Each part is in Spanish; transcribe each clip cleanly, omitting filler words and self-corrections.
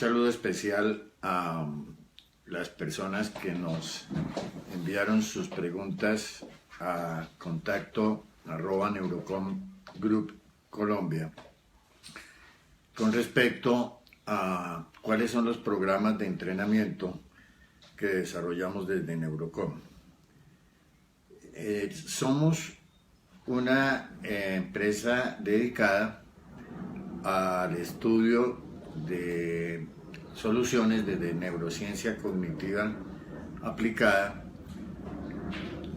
saludo especial a las personas que nos enviaron sus preguntas a contacto@Neurocom Group Colombia con respecto a cuáles son los programas de entrenamiento que desarrollamos desde Neurocom. Somos una empresa dedicada al estudio de soluciones desde neurociencia cognitiva aplicada,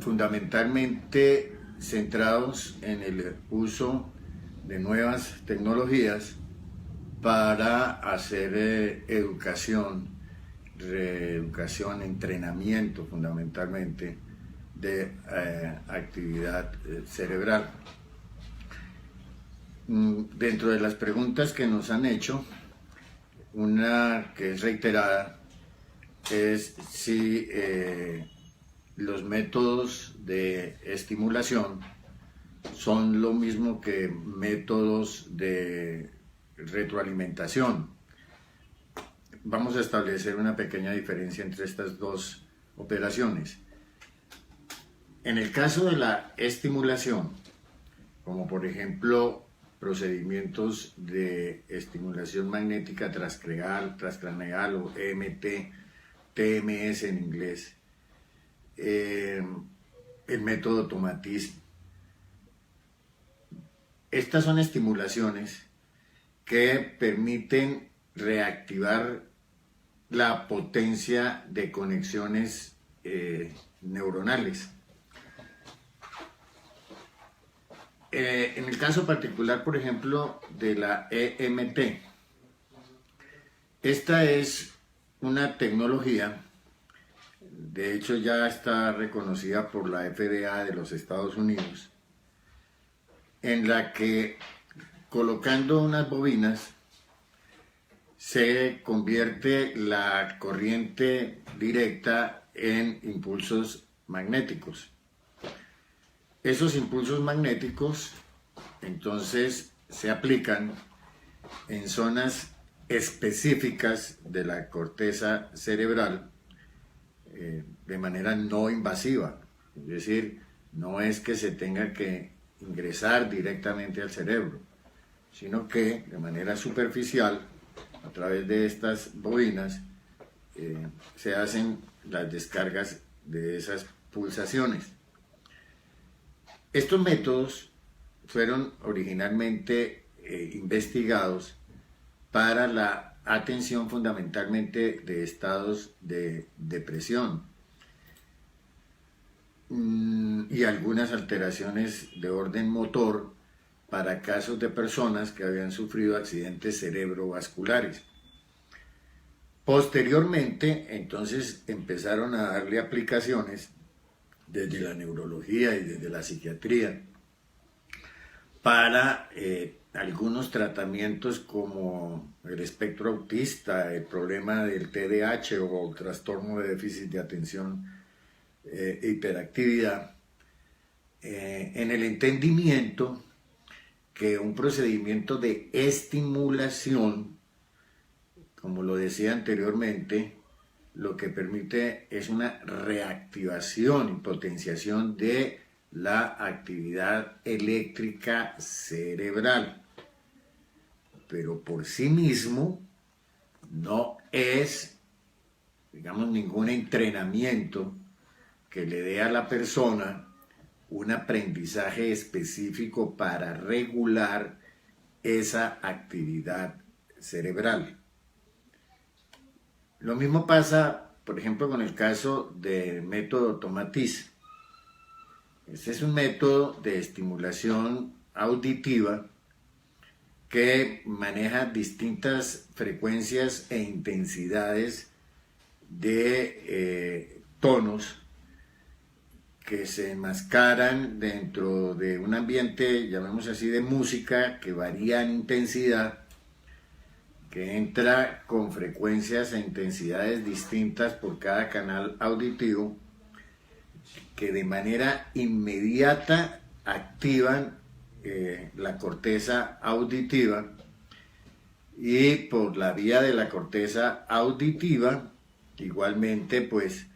fundamentalmente centrados en el uso de nuevas tecnologías para hacer educación, reeducación, entrenamiento fundamentalmente de actividad cerebral. Dentro de las preguntas que nos han hecho, una que es reiterada es si los métodos de estimulación son lo mismo que métodos de retroalimentación. Vamos a establecer una pequeña diferencia entre estas dos operaciones. En el caso de la estimulación, como por ejemplo procedimientos de estimulación magnética transcraneal o EMT, TMS en inglés, el método Tomatis. Estas son estimulaciones que permiten reactivar la potencia de conexiones neuronales. En el caso particular, por ejemplo, de la EMT, esta es una tecnología, de hecho ya está reconocida por la FDA de los Estados Unidos, en la que colocando unas bobinas se convierte la corriente directa en impulsos magnéticos. Esos impulsos magnéticos entonces se aplican en zonas específicas de la corteza cerebral de manera no invasiva, es decir, no es que se tenga que ingresar directamente al cerebro, sino que de manera superficial, a través de estas bobinas, se hacen las descargas de esas pulsaciones. Estos métodos fueron originalmente investigados para la atención fundamentalmente de estados de depresión y algunas alteraciones de orden motor para casos de personas que habían sufrido accidentes cerebrovasculares. Posteriormente, entonces, empezaron a darle aplicaciones desde la neurología y desde la psiquiatría para algunos tratamientos como el espectro autista, el problema del TDAH o el trastorno de déficit de atención e hiperactividad, en el entendimiento que un procedimiento de estimulación, como lo decía anteriormente, lo que permite es una reactivación y potenciación de la actividad eléctrica cerebral, pero por sí mismo no es, digamos, ningún entrenamiento que le dé a la persona un aprendizaje específico para regular esa actividad cerebral. Lo mismo pasa, por ejemplo, con el caso del método Tomatis. Este es un método de estimulación auditiva que maneja distintas frecuencias e intensidades de tonos que se enmascaran dentro de un ambiente, llamemos así, de música que varía en intensidad, que entra con frecuencias e intensidades distintas por cada canal auditivo, que de manera inmediata activan la corteza auditiva y por la vía de la corteza auditiva, igualmente pues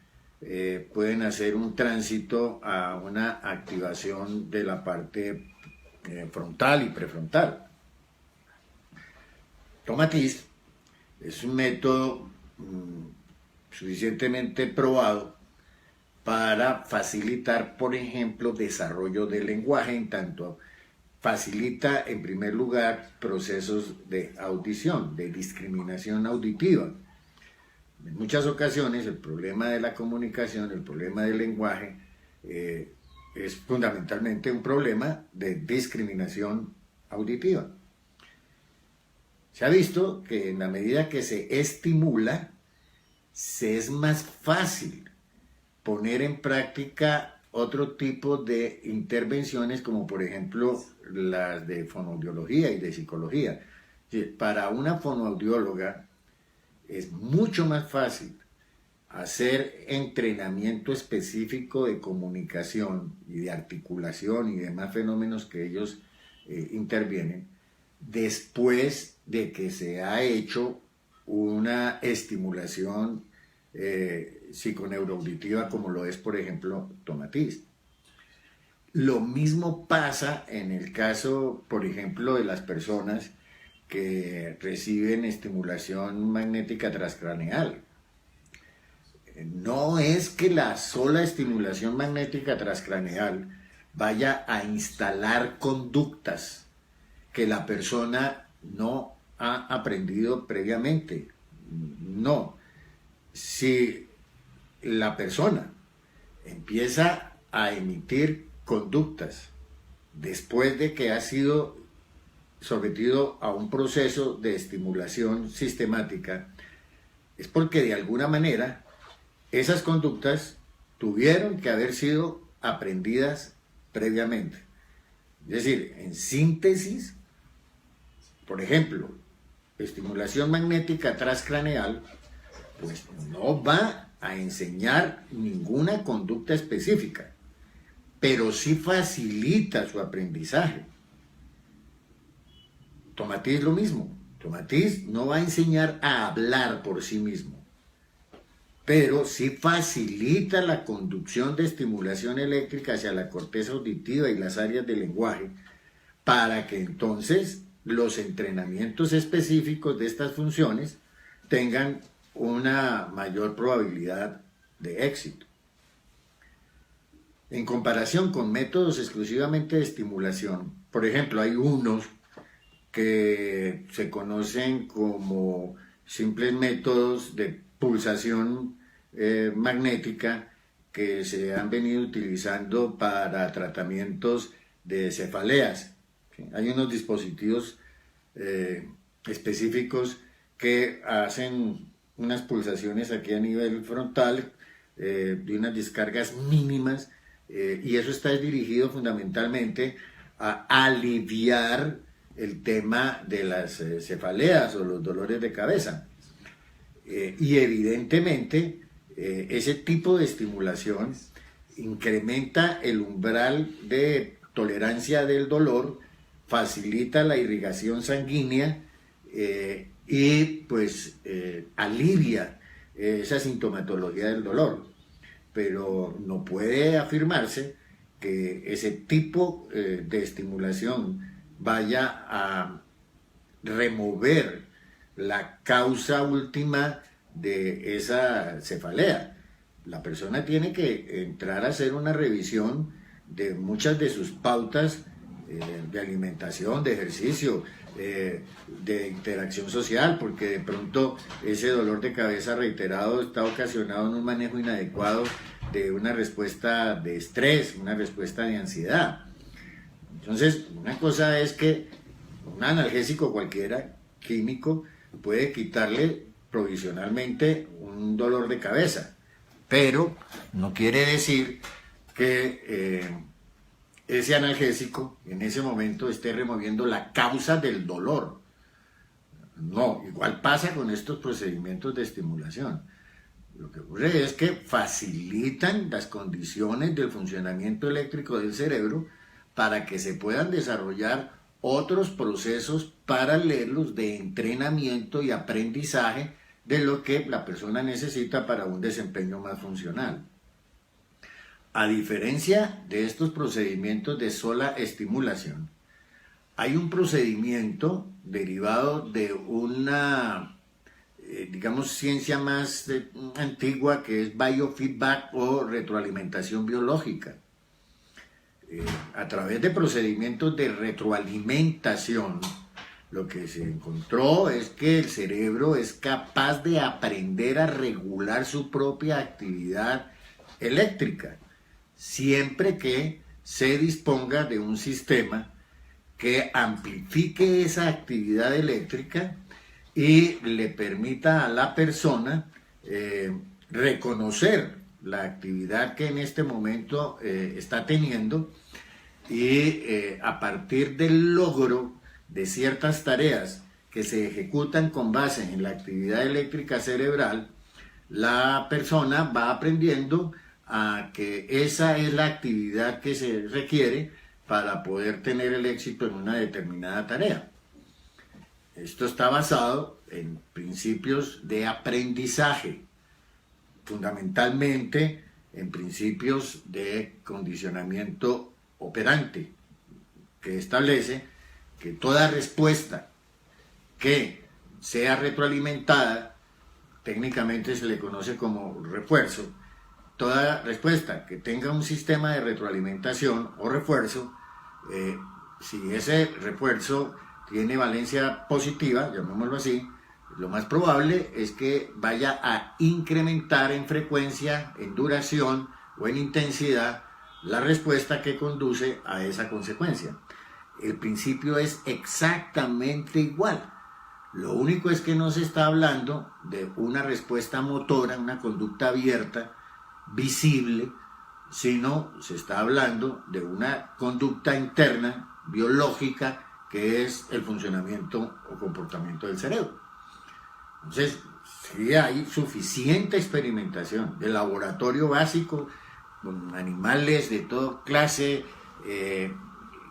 pueden hacer un tránsito a una activación de la parte frontal y prefrontal. Tomatis es un método suficientemente probado para facilitar, por ejemplo, desarrollo del lenguaje, en tanto facilita en primer lugar procesos de audición, de discriminación auditiva. En muchas ocasiones el problema de la comunicación, el problema del lenguaje, es fundamentalmente un problema de discriminación auditiva. Se ha visto que en la medida que se estimula, se es más fácil poner en práctica otro tipo de intervenciones, como por ejemplo las de fonoaudiología y de psicología. Para una fonoaudióloga es mucho más fácil hacer entrenamiento específico de comunicación y de articulación y demás fenómenos que ellos intervienen, después de que se ha hecho una estimulación psiconeuroauditiva como lo es, por ejemplo, Tomatis. Lo mismo pasa en el caso, por ejemplo, de las personas que reciben estimulación magnética transcraneal. No es que la sola estimulación magnética transcraneal vaya a instalar conductas que la persona no ha aprendido previamente. No. Si la persona empieza a emitir conductas después de que ha sido sometido a un proceso de estimulación sistemática, es porque de alguna manera esas conductas tuvieron que haber sido aprendidas previamente. Es decir, en síntesis, por ejemplo, estimulación magnética transcraneal, pues no va a enseñar ninguna conducta específica, pero sí facilita su aprendizaje. Tomatis lo mismo. Tomatis no va a enseñar a hablar por sí mismo, pero sí facilita la conducción de estimulación eléctrica hacia la corteza auditiva y las áreas del lenguaje, para que entonces los entrenamientos específicos de estas funciones tengan una mayor probabilidad de éxito. En comparación con métodos exclusivamente de estimulación, por ejemplo, hay unos que se conocen como simples métodos de pulsación magnética que se han venido utilizando para tratamientos de cefaleas. Hay unos dispositivos específicos que hacen unas pulsaciones aquí a nivel frontal de unas descargas mínimas y eso está dirigido fundamentalmente a aliviar el tema de las cefaleas o los dolores de cabeza. Y evidentemente ese tipo de estimulación incrementa el umbral de tolerancia del dolor, facilita la irrigación sanguínea y pues alivia esa sintomatología del dolor. Pero no puede afirmarse que ese tipo de estimulación vaya a remover la causa última de esa cefalea. La persona tiene que entrar a hacer una revisión de muchas de sus pautas de alimentación, de ejercicio, de interacción social, porque de pronto ese dolor de cabeza reiterado está ocasionado en un manejo inadecuado de una respuesta de estrés, una respuesta de ansiedad. Entonces, una cosa es que un analgésico cualquiera, químico, puede quitarle provisionalmente un dolor de cabeza, pero no quiere decir que ese analgésico en ese momento esté removiendo la causa del dolor. No, igual pasa con estos procedimientos de estimulación. Lo que ocurre es que facilitan las condiciones del funcionamiento eléctrico del cerebro para que se puedan desarrollar otros procesos paralelos de entrenamiento y aprendizaje de lo que la persona necesita para un desempeño más funcional. A diferencia de estos procedimientos de sola estimulación, hay un procedimiento derivado de una, digamos, ciencia más antigua, que es biofeedback o retroalimentación biológica. A través de procedimientos de retroalimentación, lo que se encontró es que el cerebro es capaz de aprender a regular su propia actividad eléctrica, siempre que se disponga de un sistema que amplifique esa actividad eléctrica y le permita a la persona reconocer la actividad que en este momento está teniendo y a partir del logro de ciertas tareas que se ejecutan con base en la actividad eléctrica cerebral, la persona va aprendiendo a que esa es la actividad que se requiere para poder tener el éxito en una determinada tarea. Esto está basado en principios de aprendizaje, fundamentalmente en principios de condicionamiento operante, que establece que toda respuesta que sea retroalimentada, técnicamente se le conoce como refuerzo, toda respuesta que tenga un sistema de retroalimentación o refuerzo, si ese refuerzo tiene valencia positiva, llamémoslo así, lo más probable es que vaya a incrementar en frecuencia, en duración o en intensidad la respuesta que conduce a esa consecuencia. El principio es exactamente igual. Lo único es que no se está hablando de una respuesta motora, una conducta abierta, visible, sino se está hablando de una conducta interna, biológica, que es el funcionamiento o comportamiento del cerebro. Entonces, sí hay suficiente experimentación de laboratorio básico, con animales de toda clase,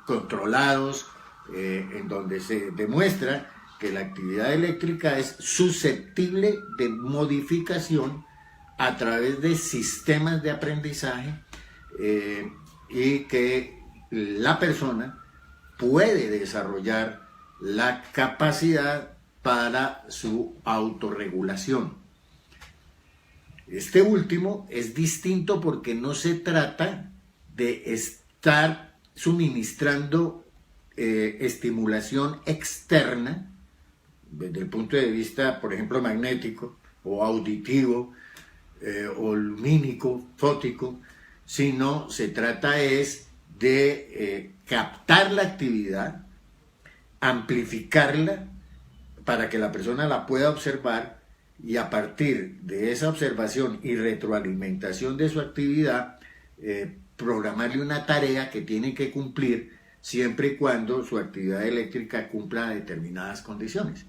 controlados, en donde se demuestra que la actividad eléctrica es susceptible de modificación a través de sistemas de aprendizaje y que la persona puede desarrollar la capacidad para su autorregulación. Este último es distinto porque no se trata de estar suministrando estimulación externa desde el punto de vista, por ejemplo, magnético o auditivo o lumínico, fótico, sino se trata es de captar la actividad, amplificarla para que la persona la pueda observar y a partir de esa observación y retroalimentación de su actividad, programarle una tarea que tiene que cumplir siempre y cuando su actividad eléctrica cumpla determinadas condiciones.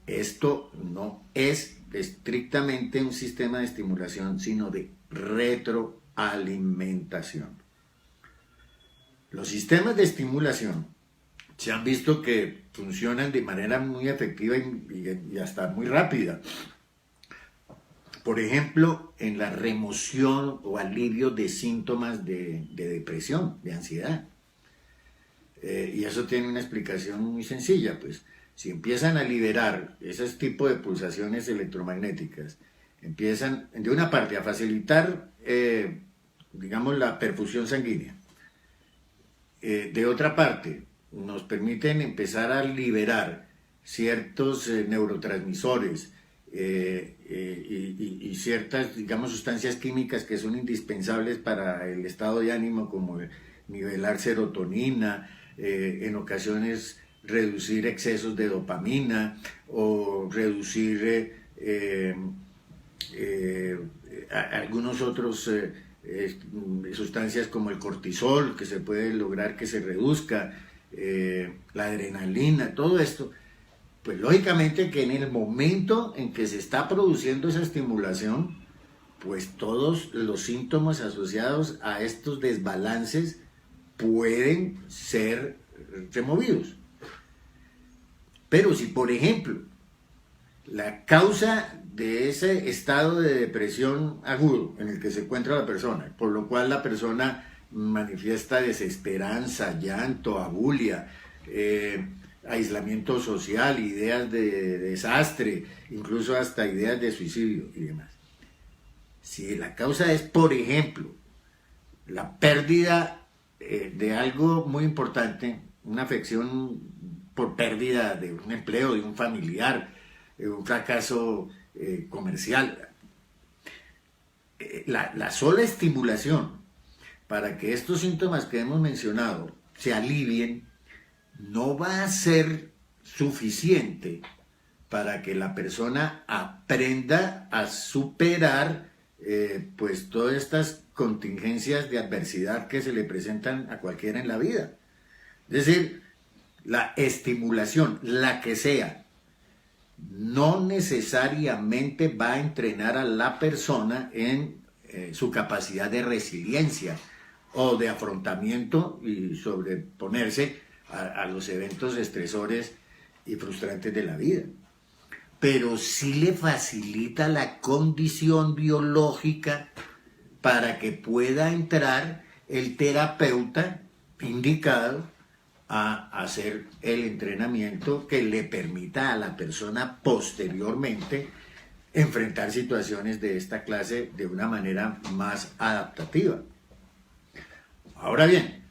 Esto no es estrictamente un sistema de estimulación, sino de retroalimentación. Los sistemas de estimulación se han visto que funcionan de manera muy efectiva y hasta muy rápida. Por ejemplo, en la remoción o alivio de síntomas de depresión, de ansiedad. Y eso tiene una explicación muy sencilla, pues si empiezan a liberar esos tipos de pulsaciones electromagnéticas, empiezan de una parte a facilitar, digamos, la perfusión sanguínea. De otra parte, nos permiten empezar a liberar ciertos neurotransmisores y ciertas, digamos, sustancias químicas que son indispensables para el estado de ánimo, como nivelar serotonina, en ocasiones reducir excesos de dopamina o reducir algunos otros sustancias como el cortisol, que se puede lograr que se reduzca, la adrenalina, todo esto. Pues lógicamente que en el momento en que se está produciendo esa estimulación, pues todos los síntomas asociados a estos desbalances pueden ser removidos. Pero si, por ejemplo, la causa de ese estado de depresión agudo en el que se encuentra la persona, por lo cual la persona manifiesta desesperanza, llanto, abulia, aislamiento social, ideas de desastre, incluso hasta ideas de suicidio y demás. Si la causa es, por ejemplo, la pérdida de algo muy importante, una afección por pérdida de un empleo, de un familiar, un fracaso comercial, la sola estimulación para que estos síntomas que hemos mencionado se alivien no va a ser suficiente para que la persona aprenda a superar pues todas estas contingencias de adversidad que se le presentan a cualquiera en la vida. Es decir, la estimulación, la que sea, no necesariamente va a entrenar a la persona en su capacidad de resiliencia o de afrontamiento y sobreponerse a los eventos estresores y frustrantes de la vida. Pero sí le facilita la condición biológica para que pueda entrar el terapeuta indicado a hacer el entrenamiento que le permita a la persona posteriormente enfrentar situaciones de esta clase de una manera más adaptativa. Ahora bien,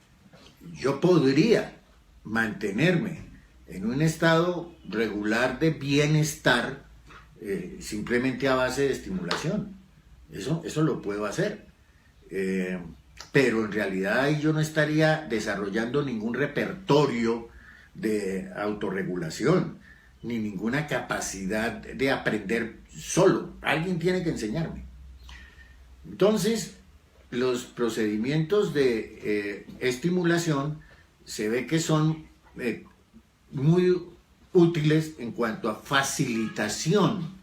yo podría mantenerme en un estado regular de bienestar simplemente a base de estimulación. Eso lo puedo hacer. Pero en realidad ahí yo no estaría desarrollando ningún repertorio de autorregulación, ni ninguna capacidad de aprender solo. Alguien tiene que enseñarme. Entonces, los procedimientos de estimulación se ve que son muy útiles en cuanto a facilitación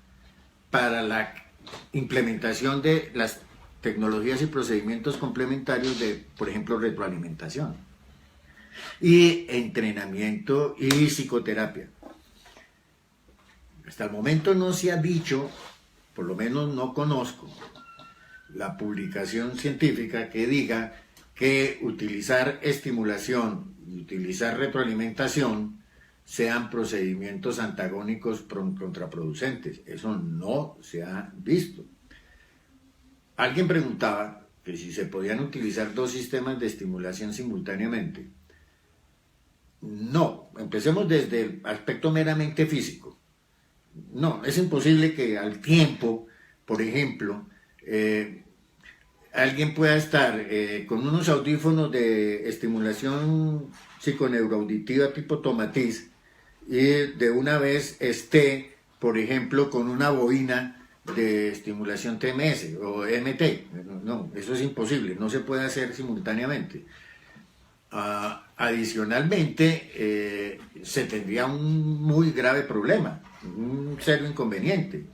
para la implementación de las tecnologías y procedimientos complementarios de, por ejemplo, retroalimentación y entrenamiento y psicoterapia. Hasta el momento no se ha dicho, por lo menos no conozco, la publicación científica que diga que utilizar estimulación y utilizar retroalimentación sean procedimientos antagónicos contraproducentes. Eso no se ha visto. Alguien preguntaba que si se podían utilizar dos sistemas de estimulación simultáneamente. No, empecemos desde el aspecto meramente físico. No, es imposible que al tiempo, por ejemplo, alguien pueda estar con unos audífonos de estimulación psiconeuroauditiva tipo Tomatiz y de una vez esté, por ejemplo, con una bobina de estimulación TMS o MT. No, eso es imposible, no se puede hacer simultáneamente. Adicionalmente, se tendría un muy grave problema, un serio inconveniente,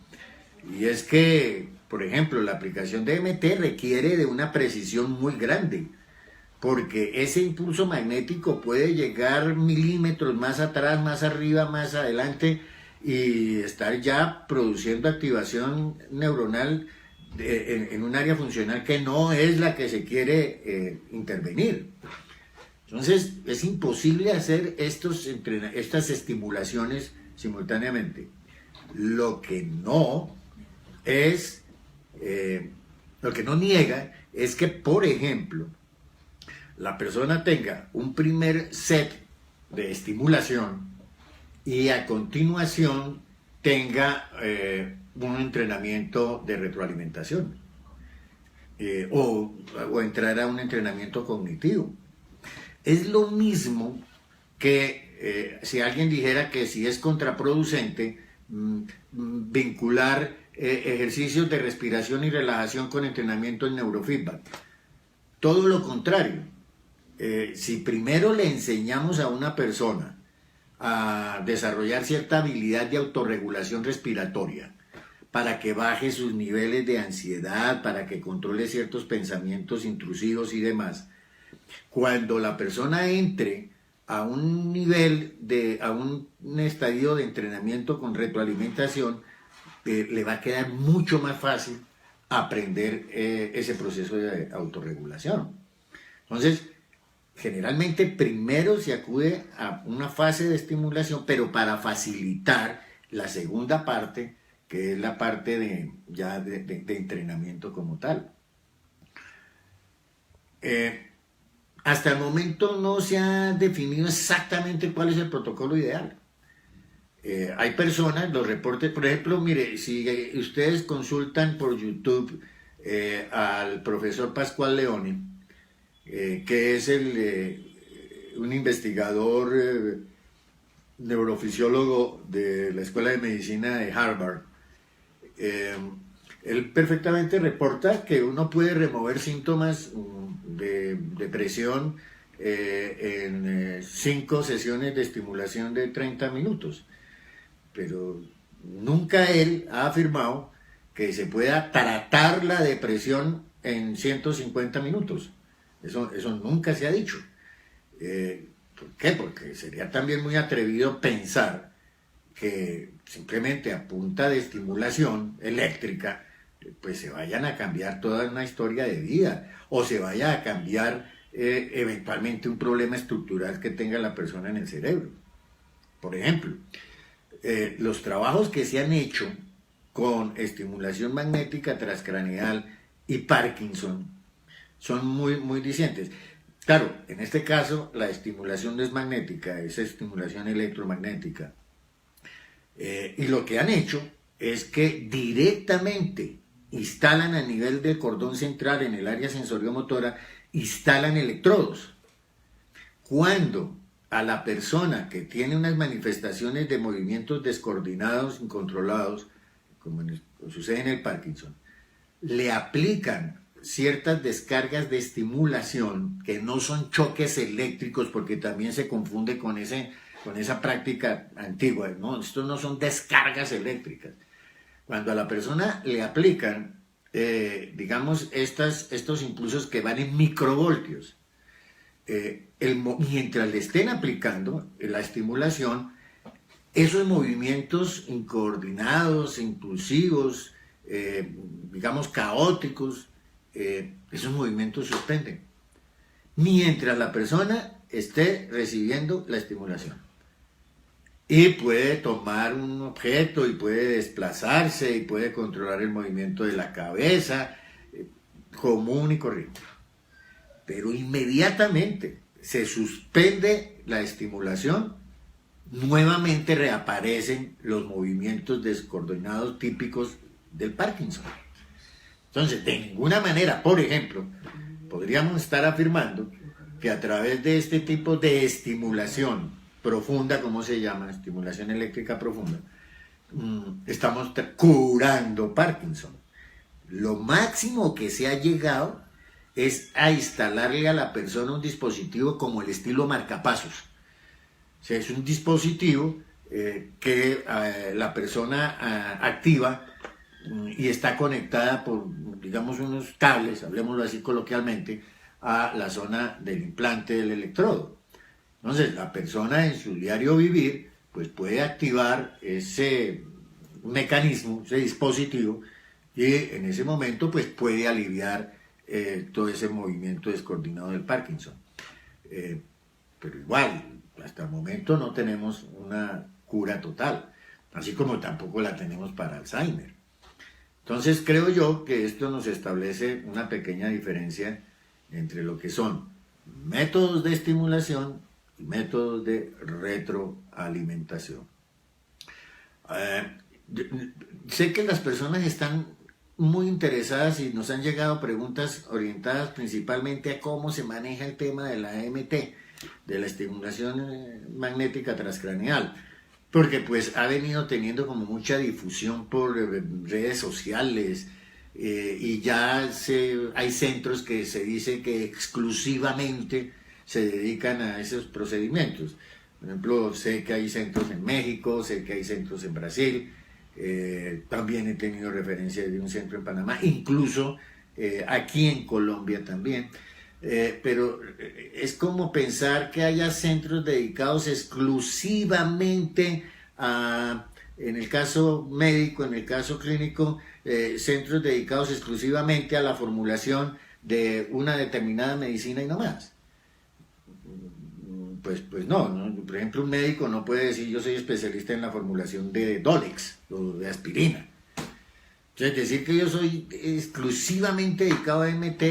y es que, por ejemplo, la aplicación de MT requiere de una precisión muy grande, porque ese impulso magnético puede llegar milímetros más atrás, más arriba, más adelante, y estar ya produciendo activación neuronal en un área funcional que no es la que se quiere intervenir. Entonces es imposible hacer estas estimulaciones simultáneamente. Lo que no niega es que, por ejemplo, la persona tenga un primer set de estimulación y a continuación tenga un entrenamiento de retroalimentación o entrar a un entrenamiento cognitivo. Es lo mismo que si alguien dijera que si es contraproducente vincular ejercicios de respiración y relajación con entrenamiento en neurofeedback. Todo lo contrario. Si primero le enseñamos a una persona a desarrollar cierta habilidad de autorregulación respiratoria para que baje sus niveles de ansiedad, para que controle ciertos pensamientos intrusivos y demás, cuando la persona entre a un nivel, a un estadio de entrenamiento con retroalimentación, le va a quedar mucho más fácil aprender ese proceso de autorregulación. Entonces, generalmente primero se acude a una fase de estimulación, pero para facilitar la segunda parte, que es la parte de entrenamiento como tal. Hasta el momento no se ha definido exactamente cuál es el protocolo ideal. Hay personas, los reportes, por ejemplo, mire, si ustedes consultan por YouTube al profesor Pascual Leone, que es un investigador neurofisiólogo de la Escuela de Medicina de Harvard, él perfectamente reporta que uno puede remover síntomas de depresión en 5 sesiones de estimulación de 30 minutos. Pero nunca él ha afirmado que se pueda tratar la depresión en 150 minutos. Eso nunca se ha dicho. ¿Por qué? Porque sería también muy atrevido pensar que simplemente a punta de estimulación eléctrica pues se vayan a cambiar toda una historia de vida o se vaya a cambiar eventualmente un problema estructural que tenga la persona en el cerebro. Por ejemplo, los trabajos que se han hecho con estimulación magnética transcraneal y Parkinson son muy dicientes. Claro, en este caso la estimulación no es magnética, es estimulación electromagnética. Y lo que han hecho es que directamente instalan a nivel del cordón central en el área sensoriomotora, instalan electrodos. Cuando a la persona que tiene unas manifestaciones de movimientos descoordinados, incontrolados, como sucede en el Parkinson, le aplican ciertas descargas de estimulación que no son choques eléctricos, porque también se confunde con esa práctica antigua, ¿no? Estos no son descargas eléctricas. Cuando a la persona le aplican, digamos, estos impulsos que van en microvoltios, mientras le estén aplicando la estimulación, esos movimientos incoordinados, impulsivos, digamos caóticos, esos movimientos suspenden, mientras la persona esté recibiendo la estimulación. Y puede tomar un objeto y puede desplazarse y puede controlar el movimiento de la cabeza, común y corriente. Pero inmediatamente se suspende la estimulación, nuevamente reaparecen los movimientos descoordinados típicos del Parkinson. Entonces, de ninguna manera, por ejemplo, podríamos estar afirmando que a través de este tipo de estimulación profunda, como se llama, estimulación eléctrica profunda, estamos curando Parkinson. Lo máximo que se ha llegado es a instalarle a la persona un dispositivo como el estilo marcapasos. O sea, es un dispositivo que la persona activa y está conectada por, digamos, unos cables, hablemoslo así coloquialmente, a la zona del implante del electrodo. Entonces, la persona en su diario vivir, pues puede activar ese mecanismo, ese dispositivo, y en ese momento, pues puede aliviar todo ese movimiento descoordinado del Parkinson. Pero igual, hasta el momento no tenemos una cura total, así como tampoco la tenemos para Alzheimer. Entonces, creo yo que esto nos establece una pequeña diferencia entre lo que son métodos de estimulación y métodos de retroalimentación. Sé que las personas están muy interesadas y nos han llegado preguntas orientadas principalmente a cómo se maneja el tema de la EMT, de la estimulación magnética transcraneal, porque pues ha venido teniendo como mucha difusión por redes sociales, y ya hay centros que se dice que exclusivamente se dedican a esos procedimientos. Por ejemplo, sé que hay centros en México, sé que hay centros en Brasil, también he tenido referencia de un centro en Panamá, incluso aquí en Colombia también. pero es como pensar que haya centros dedicados exclusivamente a, en el caso médico, en el caso clínico, centros dedicados exclusivamente a la formulación de una determinada medicina y no más. Pues no, ¿no? Por ejemplo, un médico no puede decir yo soy especialista en la formulación de Dolex o de aspirina. Entonces, decir que yo soy exclusivamente dedicado a MT,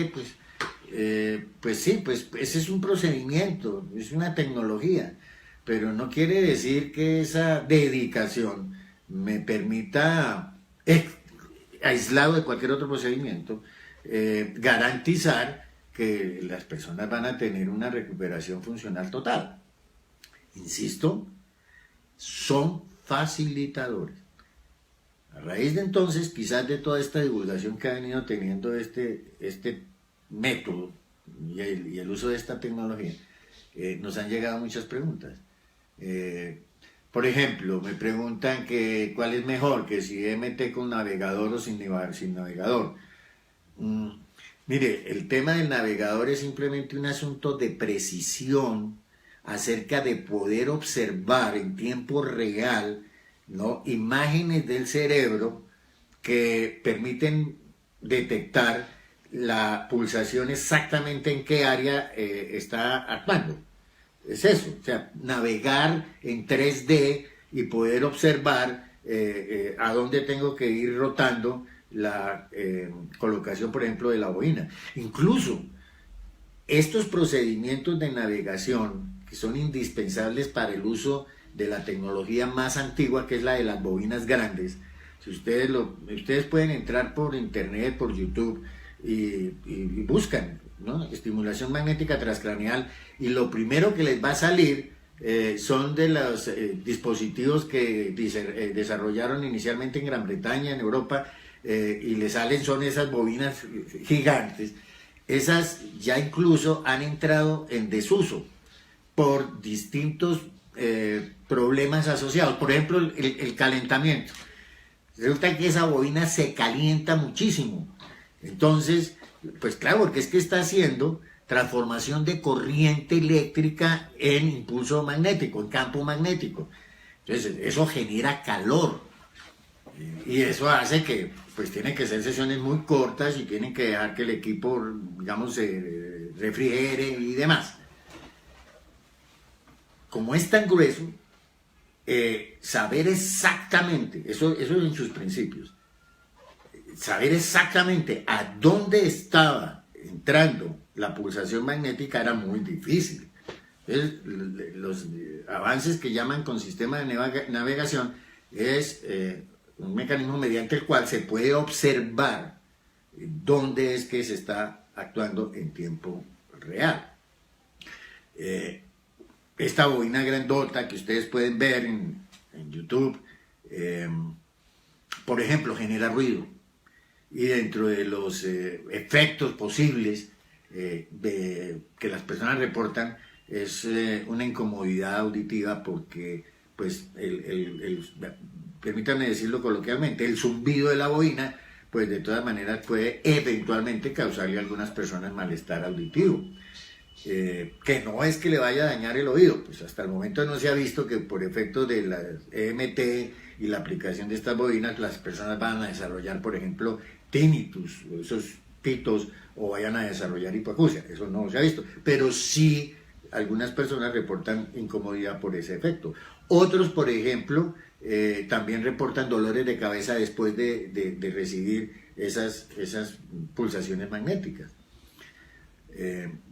pues sí, pues ese es un procedimiento, es una tecnología, pero no quiere decir que esa dedicación me permita, aislado de cualquier otro procedimiento, garantizar que las personas van a tener una recuperación funcional total. Insisto, son facilitadores. A raíz de entonces, quizás de toda esta divulgación que ha venido teniendo este método y el uso de esta tecnología, nos han llegado muchas preguntas. Por ejemplo, me preguntan que cuál es mejor, que si MT con navegador o sin navegador. Mire, el tema del navegador es simplemente un asunto de precisión acerca de poder observar en tiempo real, ¿no?, imágenes del cerebro que permiten detectar la pulsación exactamente en qué área está actuando. Es eso, o sea, navegar en 3D y poder observar a dónde tengo que ir rotando la colocación, por ejemplo, de la bobina. Incluso estos procedimientos de navegación que son indispensables para el uso de la tecnología más antigua, que es la de las bobinas grandes. Si ustedes pueden entrar por internet, por YouTube y buscan, ¿no?, estimulación magnética transcraneal, y lo primero que les va a salir son de los dispositivos que desarrollaron inicialmente en Gran Bretaña, en Europa, y les salen son esas bobinas gigantes. Esas ya incluso han entrado en desuso por distintos problemas asociados. Por ejemplo, el calentamiento. Resulta que esa bobina se calienta muchísimo. Entonces, pues claro, porque es que está haciendo transformación de corriente eléctrica en impulso magnético, en campo magnético. Entonces, eso genera calor. Y eso hace que, pues, tienen que ser sesiones muy cortas y tienen que dejar que el equipo, digamos, se refrigere y demás. Como es tan grueso, saber exactamente, eso es en sus principios, saber exactamente a dónde estaba entrando la pulsación magnética era muy difícil. Entonces, los avances que llaman con sistema de navegación es un mecanismo mediante el cual se puede observar dónde es que se está actuando en tiempo real. Esta bobina grandota que ustedes pueden ver en YouTube, por ejemplo, genera ruido. Y dentro de los efectos posibles que las personas reportan es una incomodidad auditiva porque, pues, permítanme decirlo coloquialmente, el zumbido de la bobina, pues de todas maneras puede eventualmente causarle a algunas personas malestar auditivo. Que no es que le vaya a dañar el oído, pues hasta el momento no se ha visto que por efecto de la EMT y la aplicación de estas bobinas las personas van a desarrollar, por ejemplo, tinnitus, esos pitos, o vayan a desarrollar hipoacusia. Eso no se ha visto, pero sí algunas personas reportan incomodidad por ese efecto. Otros, por ejemplo, también reportan dolores de cabeza después de recibir esas pulsaciones magnéticas.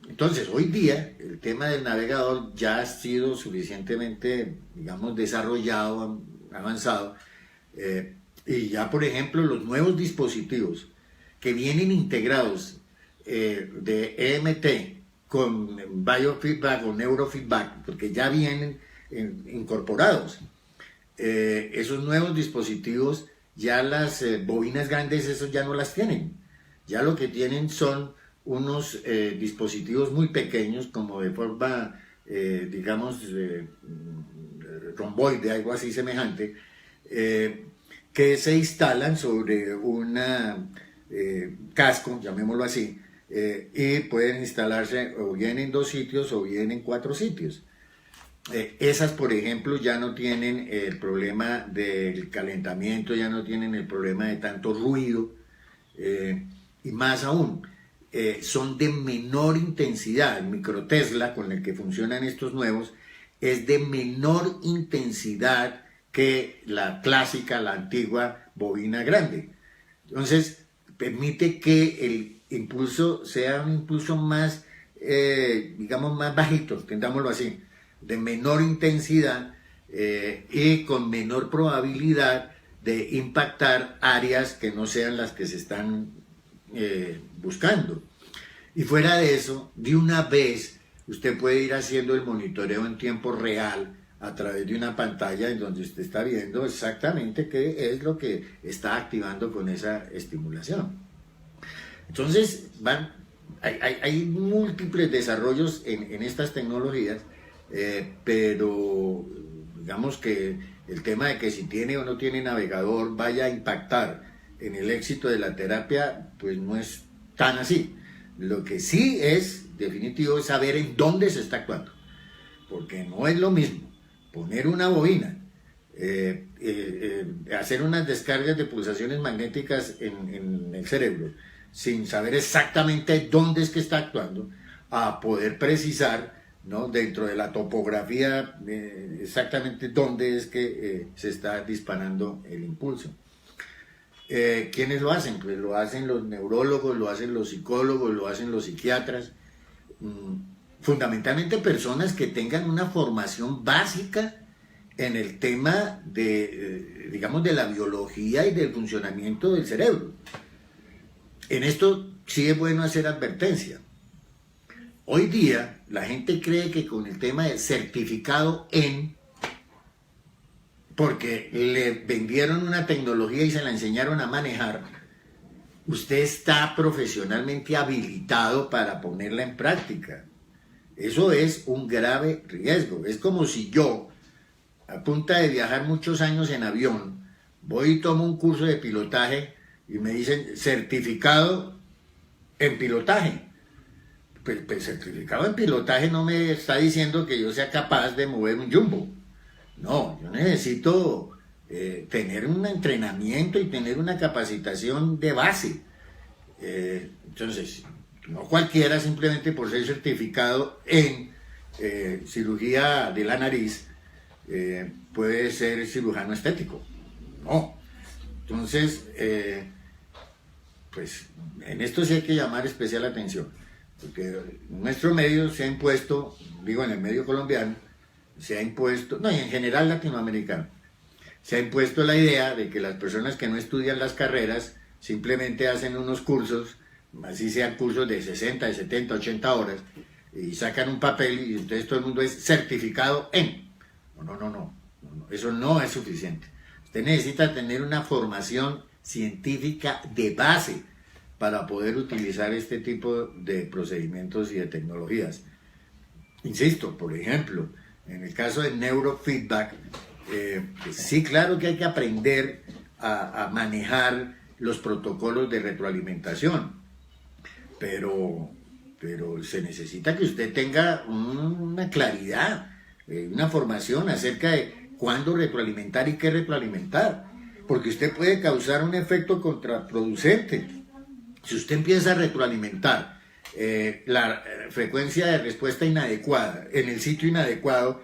Entonces, hoy día el tema del navegador ya ha sido suficientemente, digamos, desarrollado, avanzado, y ya, por ejemplo, los nuevos dispositivos que vienen integrados de EMT con biofeedback o neurofeedback, porque ya vienen incorporados, esos nuevos dispositivos, ya las bobinas grandes, esos ya no las tienen. Ya lo que tienen son unos dispositivos muy pequeños, como de forma, digamos, romboide, algo así semejante, que se instalan sobre un casco, llamémoslo así, y pueden instalarse o bien en 2 sitios o bien en 4 sitios. Esas, por ejemplo, ya no tienen el problema del calentamiento, ya no tienen el problema de tanto ruido, y más aún, son de menor intensidad. El microtesla con el que funcionan estos nuevos es de menor intensidad que la clásica, la antigua bobina grande. Entonces, permite que el impulso sea un impulso más, digamos, más bajito, entendámoslo así, de menor intensidad, y con menor probabilidad de impactar áreas que no sean las que se están buscando. Y fuera de eso, de una vez, usted puede ir haciendo el monitoreo en tiempo real a través de una pantalla en donde usted está viendo exactamente qué es lo que está activando con esa estimulación. Entonces, hay múltiples desarrollos en estas tecnologías, pero digamos que el tema de que si tiene o no tiene navegador vaya a impactar en el éxito de la terapia, pues no es tan así. Lo que sí es definitivo es saber en dónde se está actuando, porque no es lo mismo poner una bobina, hacer unas descargas de pulsaciones magnéticas en el cerebro sin saber exactamente dónde es que está actuando, a poder precisar, ¿no?, dentro de la topografía exactamente dónde es que se está disparando el impulso. ¿Quiénes lo hacen? Pues lo hacen los neurólogos, lo hacen los psicólogos, lo hacen los psiquiatras, fundamentalmente personas que tengan una formación básica en el tema de, digamos, de la biología y del funcionamiento del cerebro. En esto sí es bueno hacer advertencia. Hoy día la gente cree que con el tema de certificado porque le vendieron una tecnología y se la enseñaron a manejar, usted está profesionalmente habilitado para ponerla en práctica. Eso es un grave riesgo. Es como si yo, a punta de viajar muchos años en avión, voy y tomo un curso de pilotaje y me dicen certificado en pilotaje. Pues certificado en pilotaje no me está diciendo que yo sea capaz de mover un jumbo. No, yo necesito tener un entrenamiento y tener una capacitación de base. Entonces, no cualquiera simplemente por ser certificado en cirugía de la nariz puede ser cirujano estético. No. Entonces, pues en esto sí hay que llamar especial atención, porque nuestro medio se ha impuesto, digo en el medio colombiano, se ha impuesto, no, y en general latinoamericano, se ha impuesto la idea de que las personas que no estudian las carreras simplemente hacen unos cursos, así sean cursos de 60, de 70, 80 horas, y sacan un papel y entonces todo el mundo es certificado en. No, eso no es suficiente. Usted necesita tener una formación científica de base para poder utilizar este tipo de procedimientos y de tecnologías. Insisto, por ejemplo, en el caso del neurofeedback, sí, claro que hay que aprender a manejar los protocolos de retroalimentación, pero se necesita que usted tenga una claridad, una formación acerca de cuándo retroalimentar y qué retroalimentar, porque usted puede causar un efecto contraproducente. Si usted empieza a retroalimentar la frecuencia de respuesta inadecuada en el sitio inadecuado,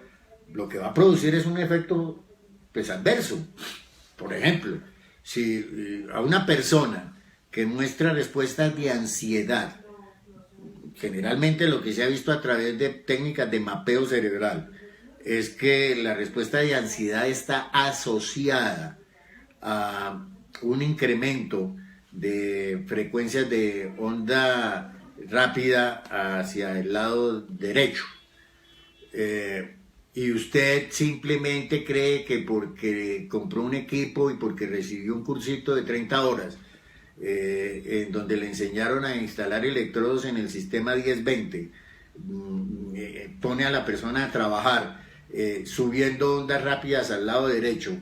lo que va a producir es un efecto pues adverso. Por ejemplo, si a una persona que muestra respuestas de ansiedad, generalmente lo que se ha visto a través de técnicas de mapeo cerebral es que la respuesta de ansiedad está asociada a un incremento de frecuencias de onda rápida hacia el lado derecho. Y usted simplemente cree que porque compró un equipo y porque recibió un cursito de 30 horas, en donde le enseñaron a instalar electrodos en el sistema 10-20, pone a la persona a trabajar subiendo ondas rápidas al lado derecho,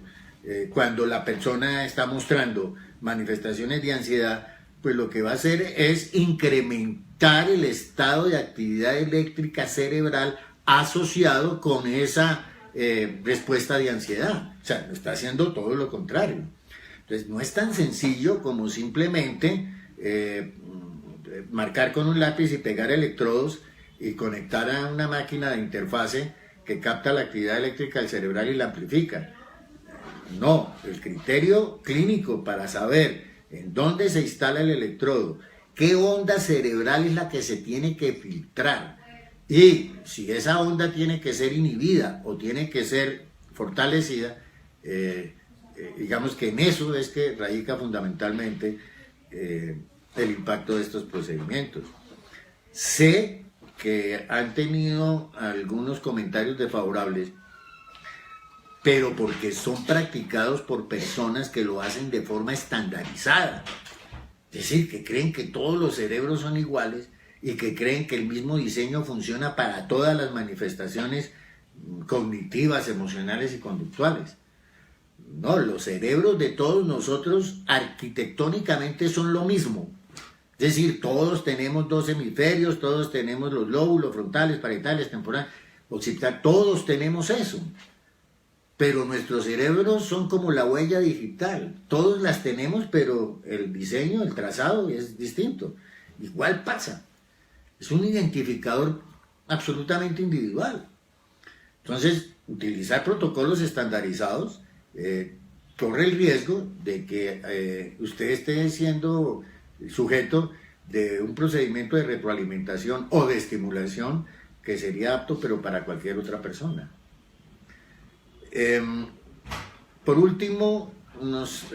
cuando la persona está mostrando manifestaciones de ansiedad, pues lo que va a hacer es incrementar el estado de actividad eléctrica cerebral asociado con esa respuesta de ansiedad. O sea, está haciendo todo lo contrario. Entonces, no es tan sencillo como simplemente marcar con un lápiz y pegar electrodos y conectar a una máquina de interfase que capta la actividad eléctrica del cerebral y la amplifica. No, el criterio clínico para saber en dónde se instala el electrodo, qué onda cerebral es la que se tiene que filtrar y si esa onda tiene que ser inhibida o tiene que ser fortalecida, digamos que en eso es que radica fundamentalmente el impacto de estos procedimientos. Sé que han tenido algunos comentarios desfavorables, pero porque son practicados por personas que lo hacen de forma estandarizada. Es decir, que creen que todos los cerebros son iguales y que creen que el mismo diseño funciona para todas las manifestaciones cognitivas, emocionales y conductuales. No, los cerebros de todos nosotros arquitectónicamente son lo mismo. Es decir, todos tenemos 2 hemisferios, todos tenemos los lóbulos frontales, parietales, temporales, occipital, todos tenemos eso. Pero nuestros cerebros son como la huella digital. Todos las tenemos, pero el diseño, el trazado es distinto. Igual pasa. Es un identificador absolutamente individual. Entonces, utilizar protocolos estandarizados corre el riesgo de que usted esté siendo sujeto de un procedimiento de retroalimentación o de estimulación que sería apto, pero para cualquier otra persona. Por último, nos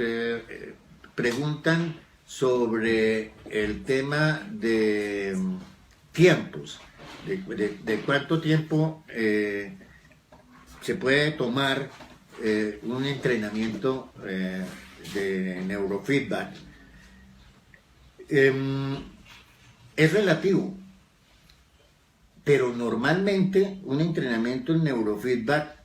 preguntan sobre el tema de tiempos, de cuánto tiempo se puede tomar un entrenamiento de neurofeedback. Es relativo, pero normalmente un entrenamiento en neurofeedback,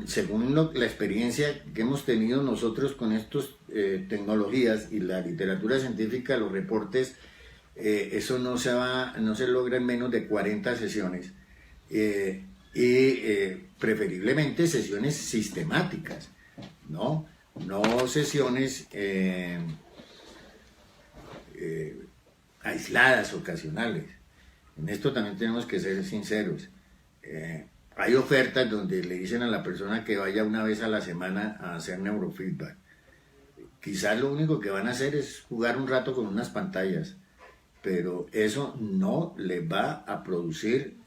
según la experiencia que hemos tenido nosotros con estas tecnologías y la literatura científica, los reportes, eso no se logra en menos de 40 sesiones preferiblemente sesiones sistemáticas, no sesiones aisladas, ocasionales. En esto también tenemos que ser sinceros. Hay ofertas donde le dicen a la persona que vaya una vez a la semana a hacer neurofeedback. Quizás lo único que van a hacer es jugar un rato con unas pantallas, pero eso no le va a producir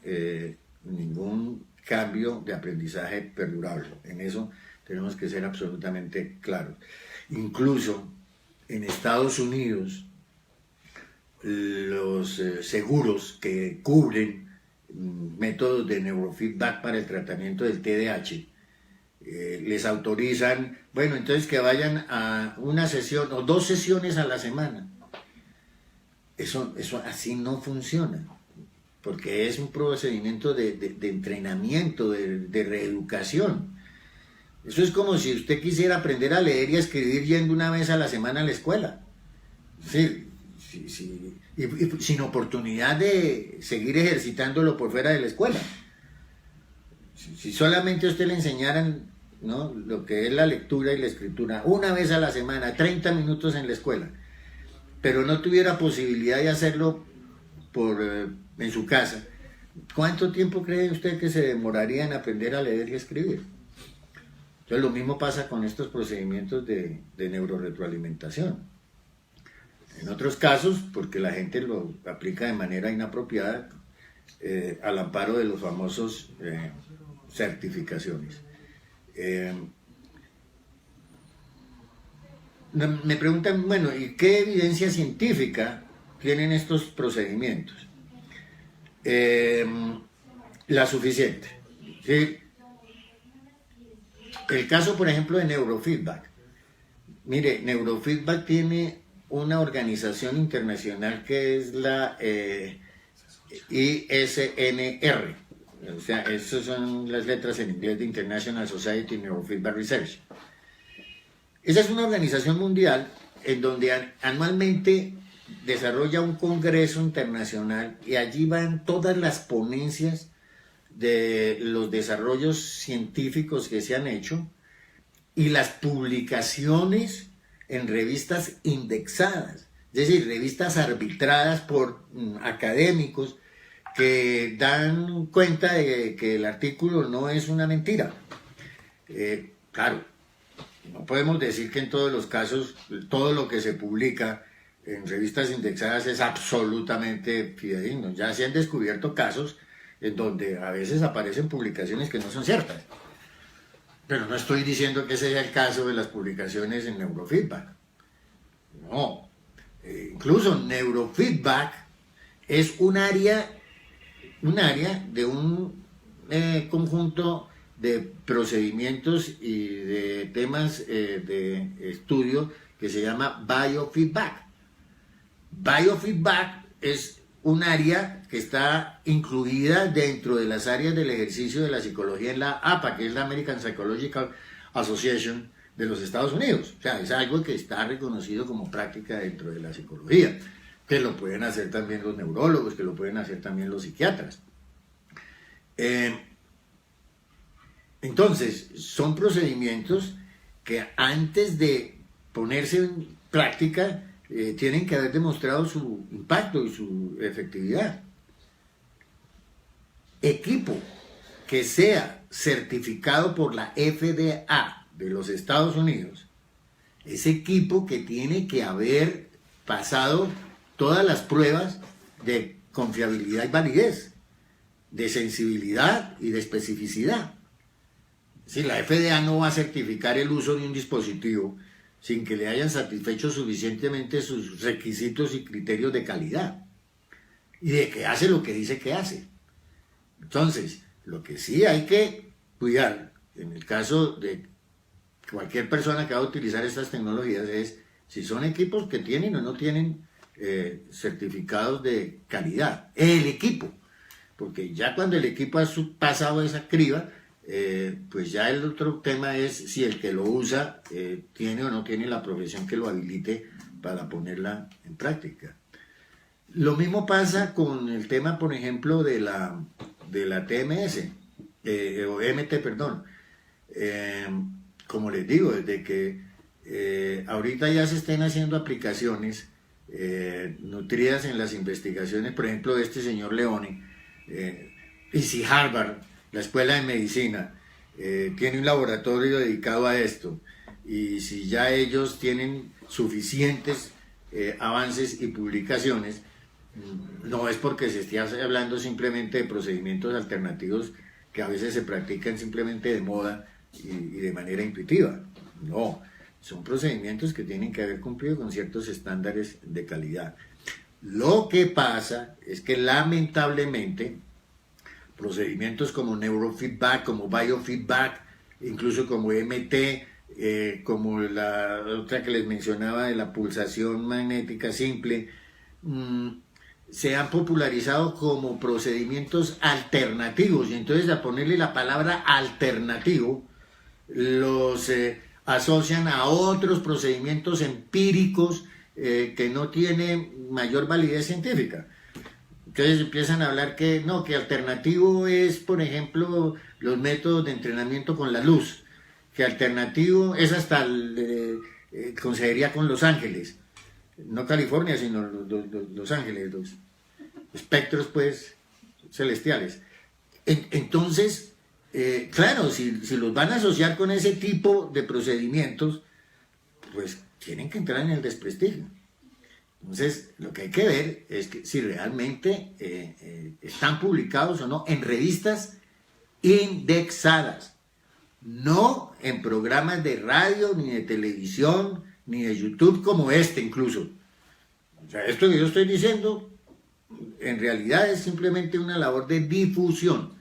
ningún cambio de aprendizaje perdurable. En eso tenemos que ser absolutamente claros. Incluso en Estados Unidos, los seguros que cubren métodos de neurofeedback para el tratamiento del TDAH les autorizan, bueno, entonces que vayan a una sesión o 2 sesiones a la semana. Eso así no funciona, porque es un procedimiento de entrenamiento, de reeducación. Eso es como si usted quisiera aprender a leer y a escribir yendo una vez a la semana a la escuela. Sí, y sin oportunidad de seguir ejercitándolo por fuera de la escuela. Si solamente a usted le enseñaran, ¿no?, lo que es la lectura y la escritura una vez a la semana, 30 minutos en la escuela, pero no tuviera posibilidad de hacerlo en su casa, ¿cuánto tiempo cree usted que se demoraría en aprender a leer y escribir? Entonces lo mismo pasa con estos procedimientos de neuroretroalimentación. En otros casos, porque la gente lo aplica de manera inapropiada, al amparo de los famosos certificaciones. Me preguntan, bueno, ¿y qué evidencia científica tienen estos procedimientos? La suficiente. ¿Sí? El caso, por ejemplo, de neurofeedback. Mire, neurofeedback tiene una organización internacional que es la ISNR. O sea, esas son las letras en inglés de International Society of Neurofeedback Research. Esa es una organización mundial en donde anualmente desarrolla un congreso internacional y allí van todas las ponencias de los desarrollos científicos que se han hecho y las publicaciones en revistas indexadas, es decir, revistas arbitradas por académicos que dan cuenta de que el artículo no es una mentira. Claro, no podemos decir que en todos los casos todo lo que se publica en revistas indexadas es absolutamente fidedigno. Ya se han descubierto casos en donde a veces aparecen publicaciones que no son ciertas. Pero no estoy diciendo que ese sea el caso de las publicaciones en neurofeedback. No. Incluso neurofeedback es un área de un conjunto de procedimientos y de temas de estudio que se llama biofeedback. Biofeedback es un área que está incluida dentro de las áreas del ejercicio de la psicología en la APA, que es la American Psychological Association de los Estados Unidos. O sea, es algo que está reconocido como práctica dentro de la psicología, que lo pueden hacer también los neurólogos, que lo pueden hacer también los psiquiatras. Entonces, son procedimientos que antes de ponerse en práctica tienen que haber demostrado su impacto y su efectividad. Equipo que sea certificado por la FDA de los Estados Unidos es equipo que tiene que haber pasado todas las pruebas de confiabilidad y validez, de sensibilidad y de especificidad. Si la FDA no va a certificar el uso de un dispositivo sin que le hayan satisfecho suficientemente sus requisitos y criterios de calidad y de que hace lo que dice que hace. Entonces, lo que sí hay que cuidar en el caso de cualquier persona que va a utilizar estas tecnologías es si son equipos que tienen o no tienen certificados de calidad. El equipo, porque ya cuando el equipo ha pasado esa criba, pues ya el otro tema es si el que lo usa tiene o no tiene la profesión que lo habilite para ponerla en práctica. Lo mismo pasa con el tema, por ejemplo, de la TMS, o MT, perdón. Como les digo, desde que ahorita ya se estén haciendo aplicaciones nutridas en las investigaciones, por ejemplo, de este señor Leone, y si Harvard, la Escuela de Medicina, tiene un laboratorio dedicado a esto, y si ya ellos tienen suficientes avances y publicaciones, no es porque se esté hablando simplemente de procedimientos alternativos que a veces se practican simplemente de moda y de manera intuitiva. No, son procedimientos que tienen que haber cumplido con ciertos estándares de calidad. Lo que pasa es que lamentablemente procedimientos como neurofeedback, como biofeedback, incluso como MT, como la otra que les mencionaba de la pulsación magnética simple, se han popularizado como procedimientos alternativos, y entonces a ponerle la palabra alternativo los asocian a otros procedimientos empíricos que no tienen mayor validez científica. Entonces empiezan a hablar que no, que alternativo es, por ejemplo, los métodos de entrenamiento con la luz, que alternativo es hasta consejería con Los Ángeles, no California, sino Los Ángeles, los espectros pues celestiales. Entonces, claro, si los van a asociar con ese tipo de procedimientos, pues tienen que entrar en el desprestigio. Entonces, lo que hay que ver es que si realmente están publicados o no en revistas indexadas, no en programas de radio, ni de televisión, ni de YouTube como este incluso. O sea, esto que yo estoy diciendo en realidad es simplemente una labor de difusión,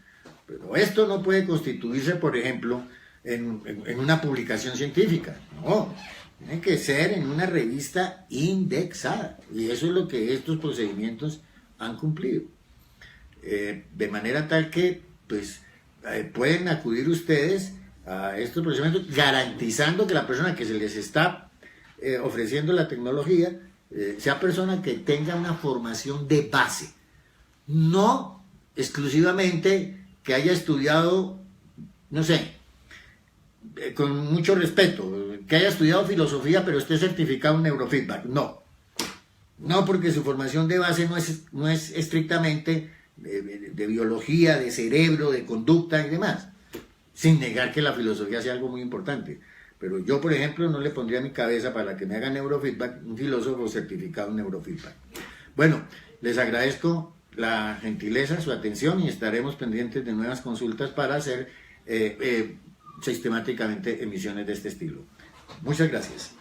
pero esto no puede constituirse, por ejemplo, en una publicación científica, no. Tiene que ser en una revista indexada, y eso es lo que estos procedimientos han cumplido. De manera tal que pues, pueden acudir ustedes a estos procedimientos garantizando que la persona que se les está ofreciendo la tecnología, sea persona que tenga una formación de base, no exclusivamente que haya estudiado, no sé, con mucho respeto, que haya estudiado filosofía pero esté certificado en neurofeedback. No, porque su formación de base no es estrictamente de biología, de cerebro, de conducta y demás, sin negar que la filosofía sea algo muy importante. Pero yo, por ejemplo, no le pondría a mi cabeza para que me haga neurofeedback un filósofo certificado en neurofeedback. Bueno, les agradezco la gentileza, su atención, y estaremos pendientes de nuevas consultas para hacer sistemáticamente emisiones de este estilo. Muchas gracias.